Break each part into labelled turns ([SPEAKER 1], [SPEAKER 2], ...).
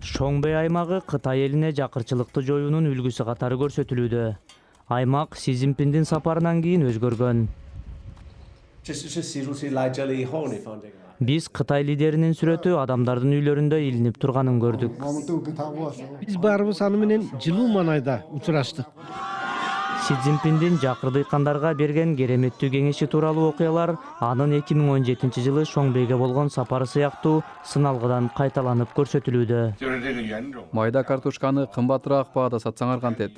[SPEAKER 1] Шоңбэй аймагы Кытай элине жакырчылыкты жоюунун үлгүсү катары көрсөтүлүүдө. Аймак Си Цзиньпиндин сапарынан кийин өзгөргөн. Биз Кытай лидеринин сүрөтү адамдардын үйлөрүндө илинип турганын көрдүк.
[SPEAKER 2] Биз баарыбыз аны менен жылуу маанайда учураштык.
[SPEAKER 1] Си Цзиньпиндин жакыр дыйкандарга берген кереметтүү кеңеши тууралуу окуялар анын 2017 жылы Шоңбэйге болгон сапары сыяктуу сыналгыдан кайталанып көрсөтүлүүдө.
[SPEAKER 3] Майда картошканы кымбатыраак баада сатсаңар кантет?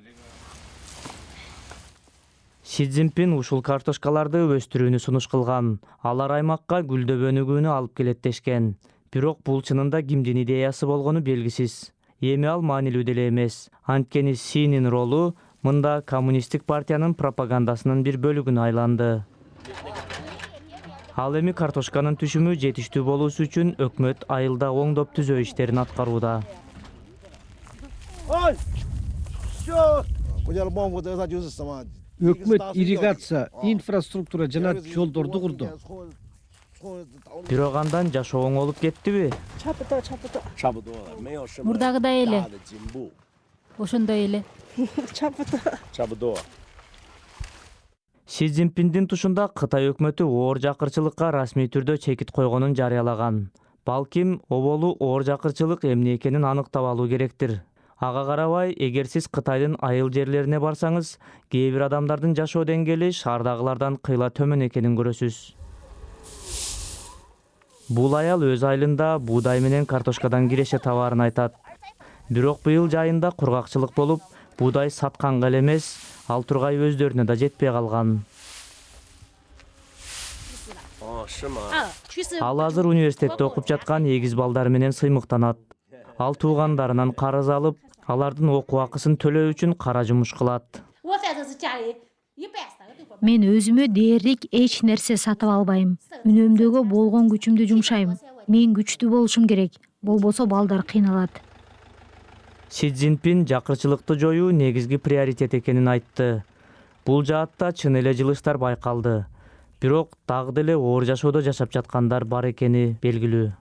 [SPEAKER 1] Си Цзиньпин ушул картошкаларды өстүрүүнү сунуш кылган. Алар аймакка гүлдөп өнүгүүнү алып келет дешкен. Бирок бул чынында кимдин идеясы болгону белгисиз. Эми ал маанилүү деле эмес. Анткени Синин ролу мында коммунисттик партиянын пропагандасынын бир бөлүгүнө айланды. Ал эми картошканын түшүмү жетиштүү болуусу үчүн өкмөт айылда оңдоп түзөө иштерин аткарууда.
[SPEAKER 2] Өкмөт ирригация, инфраструктура жана жолдорду курду.
[SPEAKER 1] Бирок андан жашоо оңолуп кеттиби?
[SPEAKER 4] Мурдагыдай эле. Ошондой эле.
[SPEAKER 1] Си Цзиньпиндин тушунда Кытай өкмөтү оор жакырчылыкка расмий түрдө чекит койгонун жарыялаган. Балким, оболу оор жакырчылык эмне экенин аныктап алуу керектир. Ага карабай, эгер сиз Кытайдын айыл жерлерине барсаңыз, кээ бир адамдардын жашоо деңгээли шаардагылардан кыйла төмөн экенин көрөсүз. Бул аял өз айылында буудай менен картошкадан киреше товарын айтат. Бирок быйыл жайында кургакчылык болуп, буудай сатканга эле эмес, ал тургай өздөрүнө да жетпей калган. Ал азыр университетте окуп жаткан эгиз балдары менен сыймыктанат. Ал туугандарынан карыз алып, алардын окуу акысын төлөө үчүн кара жумуш кылат.
[SPEAKER 4] Мен өзүмө дээрлик эч нерсе сатып албайм. Үнөмдөгө болгон күчүмдү жумшайм. Мен күчтүү болушум керек. Болбосо балдар кыйналат.
[SPEAKER 1] Си Цзиньпин жакырчылыкты жоюу негизги приоритет экенин айтты. Бул жаатта чын эле жылыштар байкалды. Бирок дагы деле оор жашоодо жашап жаткандар бар экени белгилүү.